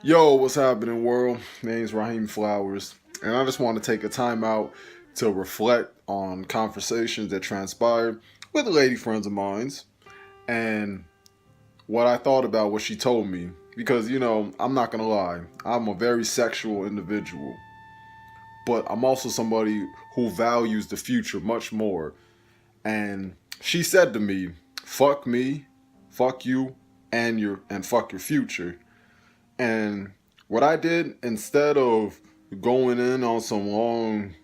Yo, what's happening, world? My name's Raheem Flowers, and I just want to take a time out to reflect on conversations that transpired with lady friends of mine and what I thought about what she told me. Because, I'm not gonna lie, I'm a very sexual individual, but I'm also somebody who values the future much more. And she said to me, fuck me, fuck you, and fuck your future. And what I did, instead of going in on some long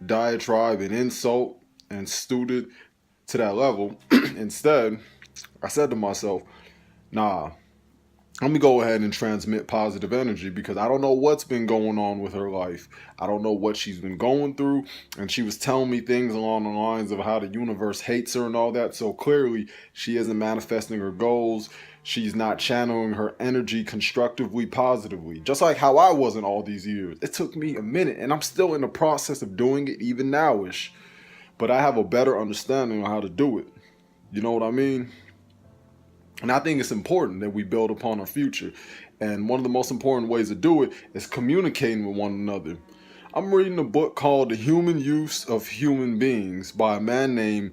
diatribe and insult and stupid to that level, instead, I said to myself, nah, let me go ahead and transmit positive energy because I don't know what's been going on with her life. I don't know what she's been going through. And she was telling me things along the lines of how the universe hates her and all that. So clearly, she isn't manifesting her goals. She's not channeling her energy constructively, positively. Just like how I wasn't all these years. It took me a minute, and I'm still in the process of doing it even nowish. But I have a better understanding on how to do it. You know what I mean? And I think it's important that we build upon our future. And one of the most important ways to do it is communicating with one another. I'm reading a book called The Human Use of Human Beings by a man named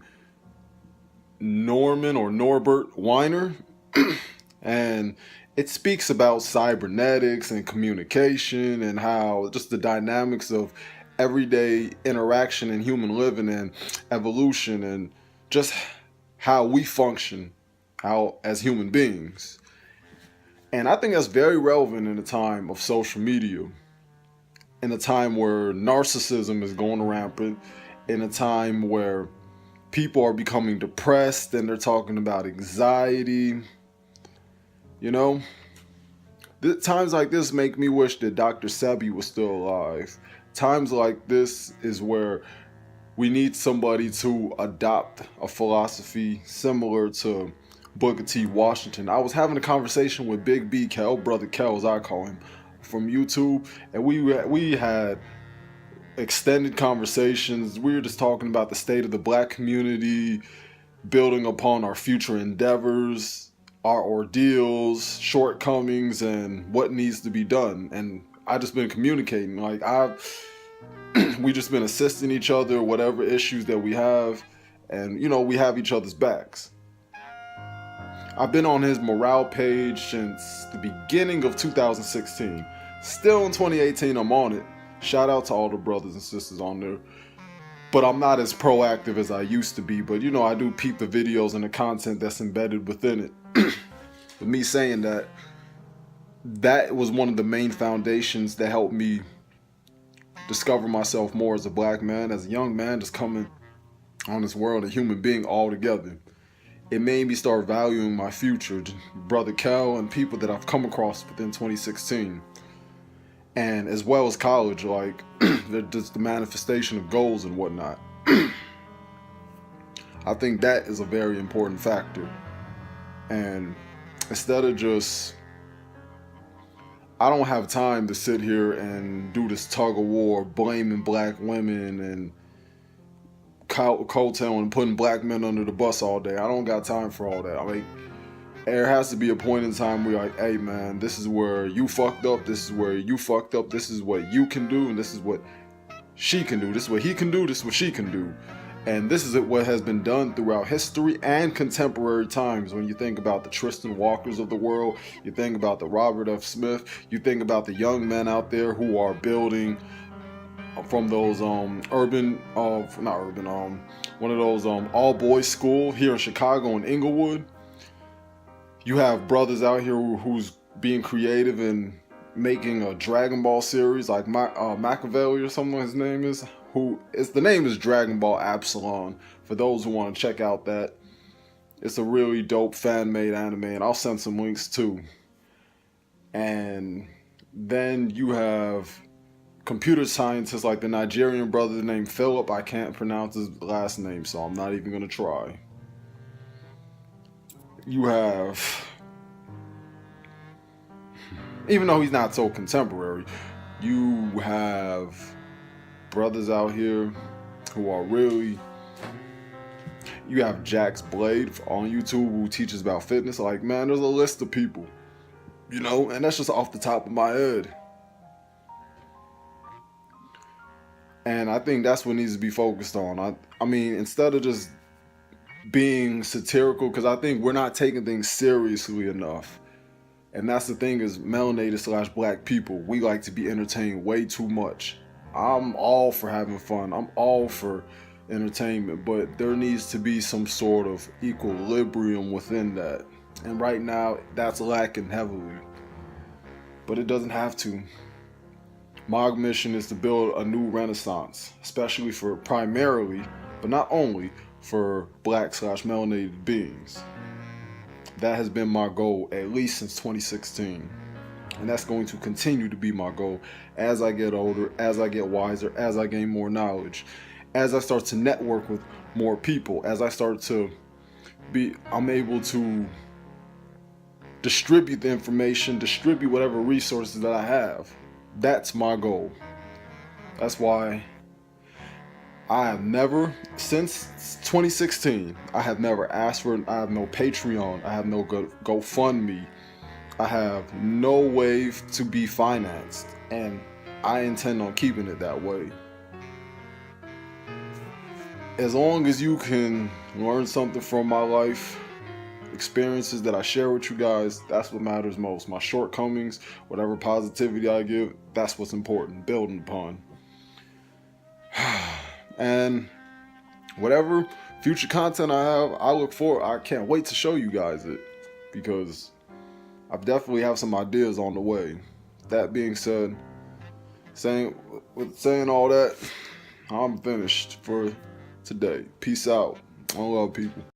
Norman or Norbert Weiner. And it speaks about cybernetics and communication and how just the dynamics of everyday interaction in human living and evolution and just how we function how as human beings. And I think that's very relevant in a time of social media, in a time where narcissism is going rampant, in a time where people are becoming depressed and they're talking about anxiety. You know, times like this make me wish that Dr. Sebi was still alive. Times like this is where we need somebody to adopt a philosophy similar to Booker T. Washington. I was having a conversation with Big B Kel, Brother Kel as I call him, from YouTube, and we had extended conversations. We were just talking about the state of the black community, building upon our future endeavors, our ordeals, shortcomings, and what needs to be done. And I just been communicating. We just been assisting each other, whatever issues that we have, and we have each other's backs. I've been on his morale page since the beginning of 2016. Still in 2018, I'm on it. Shout out to all the brothers and sisters on there. But I'm not as proactive as I used to be. But I do peep the videos and the content that's embedded within it. With me saying that, that was one of the main foundations that helped me discover myself more as a black man, as a young man just coming on this world, a human being altogether. It made me start valuing my future, Brother Kel, and people that I've come across within 2016. And as well as college, just the manifestation of goals and whatnot. I think that is a very important factor. And instead of I don't have time to sit here and do this tug of war, blaming black women and coattailing and putting black men under the bus all day. I don't got time for all that. There has to be a point in time where you're like, hey man, this is where you fucked up, this is where you fucked up, this is what you can do, and this is what she can do, this is what he can do, this is what she can do. And this is what has been done throughout history and contemporary times. When you think about the Tristan Walkers of the world, you think about the Robert F. Smith, you think about the young men out there who are building from those one of those all boys school here in Chicago and Inglewood. You have brothers out here who's being creative and making a Dragon Ball series like Machiavelli or something his name is. The name is Dragonball Absalon. For those who want to check out that, it's a really dope fan-made anime, and I'll send some links too. And then you have computer scientists like the Nigerian brother named Philip. I can't pronounce his last name, so I'm not even going to try. You have, even though he's not so contemporary, you have brothers out here who are really, you have Jax Blade on YouTube who teaches about fitness. Man, there's a list of people and that's just off the top of my head. And I think that's what needs to be focused on. I mean, instead of just being satirical, because I think we're not taking things seriously enough. And that's the thing is melanated / black people, we like to be entertained way too much. I'm all for having fun. I'm all for entertainment, but there needs to be some sort of equilibrium within that. And right now, that's lacking heavily. But it doesn't have to. My mission is to build a new renaissance, especially for primarily, but not only, for black / melanated beings. That has been my goal at least since 2016. And that's going to continue to be my goal as I get older, as I get wiser, as I gain more knowledge, as I start to network with more people, as I start to I'm able to distribute the information, distribute whatever resources that I have. That's my goal. That's why I have never, since 2016, I have never asked for, I have no Patreon, I have no GoFundMe, I have no way to be financed, and I intend on keeping it that way. As long as you can learn something from my life, experiences that I share with you guys, that's what matters most. My shortcomings, whatever positivity I give, that's what's important, building upon. And whatever future content I have, I can't wait to show you guys it, because I definitely have some ideas on the way. That being said, saying all that, I'm finished for today. Peace out. I love people.